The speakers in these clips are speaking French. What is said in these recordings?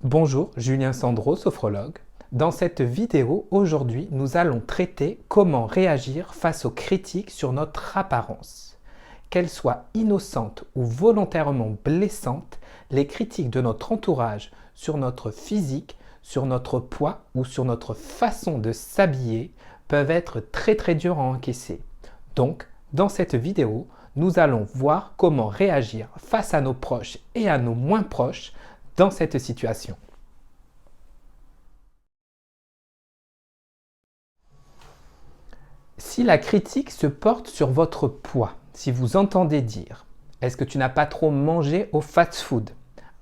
Bonjour, Julien Sandro, sophrologue. Dans cette vidéo, aujourd'hui, nous allons traiter comment réagir face aux critiques sur notre apparence. Qu'elles soient innocentes ou volontairement blessantes, les critiques de notre entourage sur notre physique, sur notre poids ou sur notre façon de s'habiller peuvent être très dures à encaisser. Donc, dans cette vidéo, nous allons voir comment réagir face à nos proches et à nos moins proches dans cette situation. Si la critique se porte sur votre poids, si vous entendez dire « Est-ce que tu n'as pas trop mangé au fast-food ?»«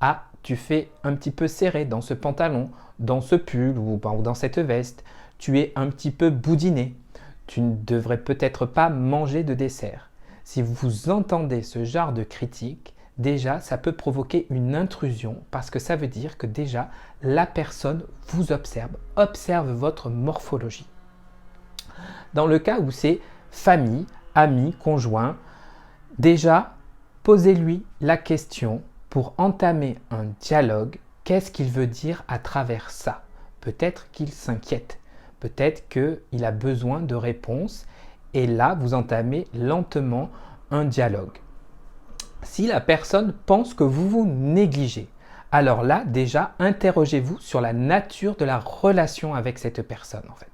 Ah, tu fais un petit peu serré dans ce pantalon, dans ce pull ou dans cette veste. Tu es un petit peu boudiné. Tu ne devrais peut-être pas manger de dessert. » Si vous entendez ce genre de critique, déjà, ça peut provoquer une intrusion parce que ça veut dire que déjà, la personne vous observe votre morphologie. Dans le cas où c'est famille, amis, conjoint, déjà, posez-lui la question pour entamer un dialogue. Qu'est-ce qu'il veut dire à travers ça? Peut-être qu'il s'inquiète, peut-être qu'il a besoin de réponses et là, vous entamez lentement un dialogue. Si la personne pense que vous vous négligez, alors là, déjà, interrogez-vous sur la nature de la relation avec cette personne en fait.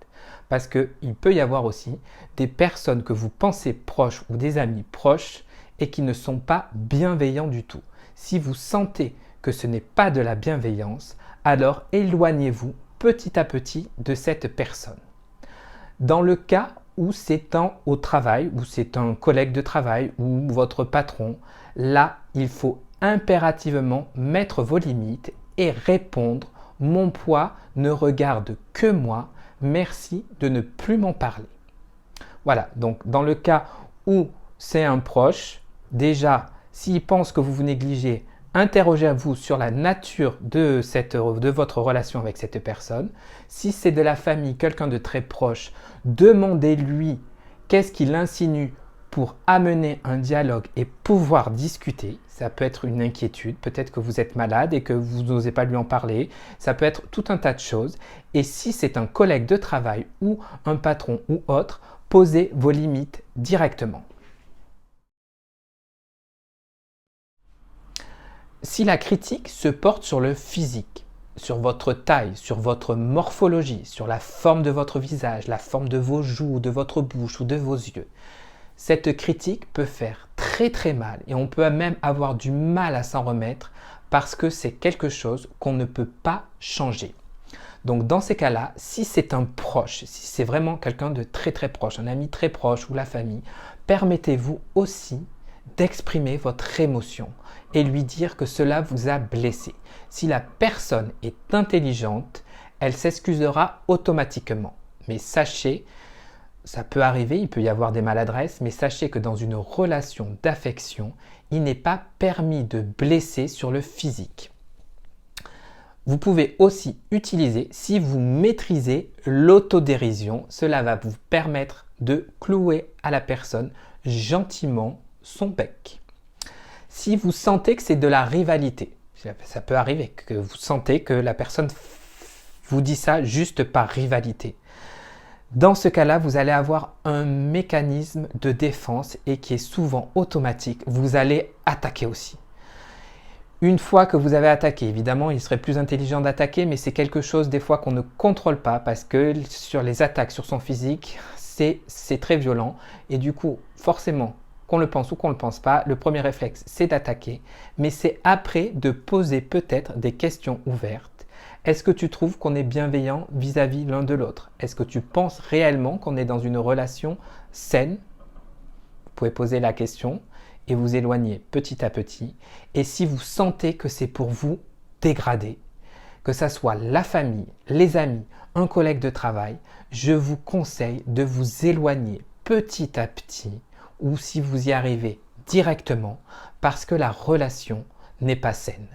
Parce qu'il peut y avoir aussi des personnes que vous pensez proches ou des amis proches et qui ne sont pas bienveillants du tout. Si vous sentez que ce n'est pas de la bienveillance, alors éloignez-vous petit à petit de cette personne. Dans le cas où c'est au travail, où c'est un collègue de travail ou votre patron, là, il faut impérativement mettre vos limites et répondre « Mon poids ne regarde que moi, merci de ne plus m'en parler. » Voilà, donc dans le cas où c'est un proche, déjà, s'il pense que vous vous négligez, interrogez-vous sur la nature de votre relation avec cette personne. Si c'est de la famille, quelqu'un de très proche, demandez-lui qu'est-ce qu'il insinue pour amener un dialogue et pouvoir discuter. Ça peut être une inquiétude, peut-être que vous êtes malade et que vous n'osez pas lui en parler. Ça peut être tout un tas de choses. Et si c'est un collègue de travail ou un patron ou autre, posez vos limites directement. Si la critique se porte sur le physique, sur votre taille, sur votre morphologie, sur la forme de votre visage, la forme de vos joues, de votre bouche ou de vos yeux, cette critique peut faire très mal et on peut même avoir du mal à s'en remettre parce que c'est quelque chose qu'on ne peut pas changer. Donc dans ces cas-là, si c'est un proche, si c'est vraiment quelqu'un de très proche, un ami très proche ou la famille, permettez-vous aussi d'exprimer votre émotion et lui dire que cela vous a blessé. Si la personne est intelligente, elle s'excusera automatiquement. Mais sachez, ça peut arriver, il peut y avoir des maladresses, mais sachez que dans une relation d'affection, il n'est pas permis de blesser sur le physique. Vous pouvez aussi utiliser, si vous maîtrisez l'autodérision, cela va vous permettre de clouer à la personne gentiment son bec. Si vous sentez que c'est de la rivalité, ça peut arriver que vous sentez que la personne vous dit ça juste par rivalité. Dans ce cas-là, vous allez avoir un mécanisme de défense et qui est souvent automatique. Vous allez attaquer aussi. Une fois que vous avez attaqué, évidemment, il serait plus intelligent d'attaquer, mais c'est quelque chose des fois qu'on ne contrôle pas parce que sur les attaques sur son physique, c'est très violent. Et du coup, forcément, qu'on le pense ou qu'on ne le pense pas, le premier réflexe, c'est d'attaquer. Mais c'est après de poser peut-être des questions ouvertes. Est-ce que tu trouves qu'on est bienveillant vis-à-vis l'un de l'autre? Est-ce que tu penses réellement qu'on est dans une relation saine? Vous pouvez poser la question et vous éloigner petit à petit. Et si vous sentez que c'est pour vous dégrader, que ça soit la famille, les amis, un collègue de travail, je vous conseille de vous éloigner petit à petit ou si vous y arrivez directement parce que la relation n'est pas saine.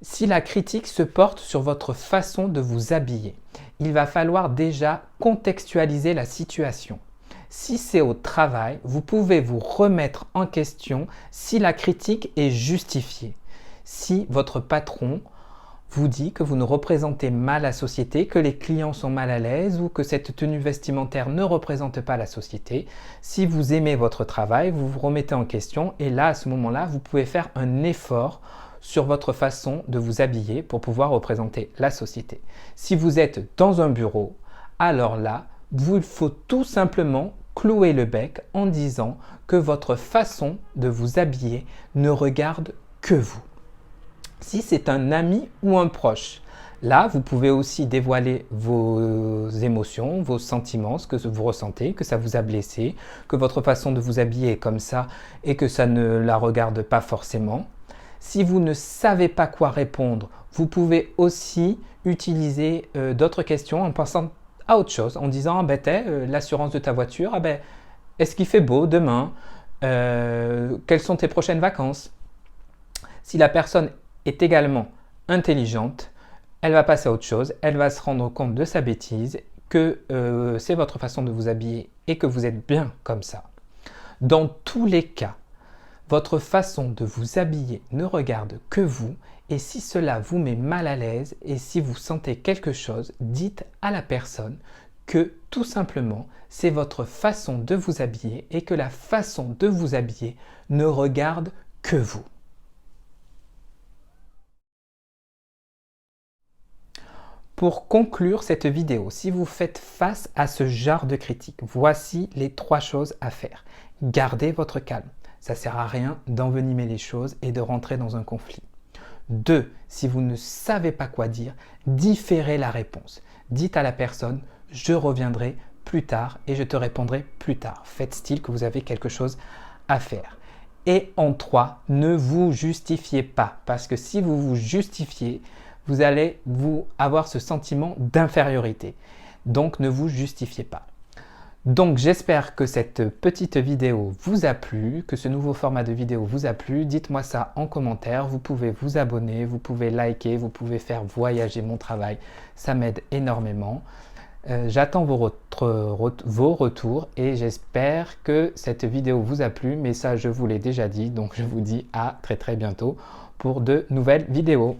Si la critique se porte sur votre façon de vous habiller, il va falloir déjà contextualiser la situation. Si c'est au travail, vous pouvez vous remettre en question si la critique est justifiée. Si votre patron vous dit que vous ne représentez mal la société, que les clients sont mal à l'aise ou que cette tenue vestimentaire ne représente pas la société. Si vous aimez votre travail, vous vous remettez en question et là, à ce moment-là, vous pouvez faire un effort sur votre façon de vous habiller pour pouvoir représenter la société. Si vous êtes dans un bureau, alors là, il faut tout simplement clouer le bec en disant que votre façon de vous habiller ne regarde que vous. Si c'est un ami ou un proche, là, vous pouvez aussi dévoiler vos émotions, vos sentiments, ce que vous ressentez, que ça vous a blessé, que votre façon de vous habiller est comme ça et que ça ne la regarde pas forcément. Si vous ne savez pas quoi répondre, vous pouvez aussi utiliser d'autres questions en pensant à autre chose, en disant l'assurance de ta voiture, est-ce qu'il fait beau demain? Quelles sont tes prochaines vacances? Si la personne est également intelligente, elle va passer à autre chose, elle va se rendre compte de sa bêtise, que c'est votre façon de vous habiller et que vous êtes bien comme ça. Dans tous les cas, votre façon de vous habiller ne regarde que vous et si cela vous met mal à l'aise et si vous sentez quelque chose, dites à la personne que tout simplement c'est votre façon de vous habiller et que la façon de vous habiller ne regarde que vous. Pour conclure cette vidéo, si vous faites face à ce genre de critique, voici les 3 choses à faire. Gardez votre calme. Ça ne sert à rien d'envenimer les choses et de rentrer dans un conflit. 2. Si vous ne savez pas quoi dire, différez la réponse. Dites à la personne « je reviendrai plus tard et je te répondrai plus tard ». Faites style que vous avez quelque chose à faire. Et en 3, ne vous justifiez pas parce que si vous vous justifiez, vous allez avoir ce sentiment d'infériorité. Donc, ne vous justifiez pas. Donc, j'espère que cette petite vidéo vous a plu, que ce nouveau format de vidéo vous a plu. Dites-moi ça en commentaire. Vous pouvez vous abonner, vous pouvez liker, vous pouvez faire voyager mon travail. Ça m'aide énormément. J'attends vos retours et j'espère que cette vidéo vous a plu. Mais ça, je vous l'ai déjà dit. Donc, je vous dis à très bientôt pour de nouvelles vidéos.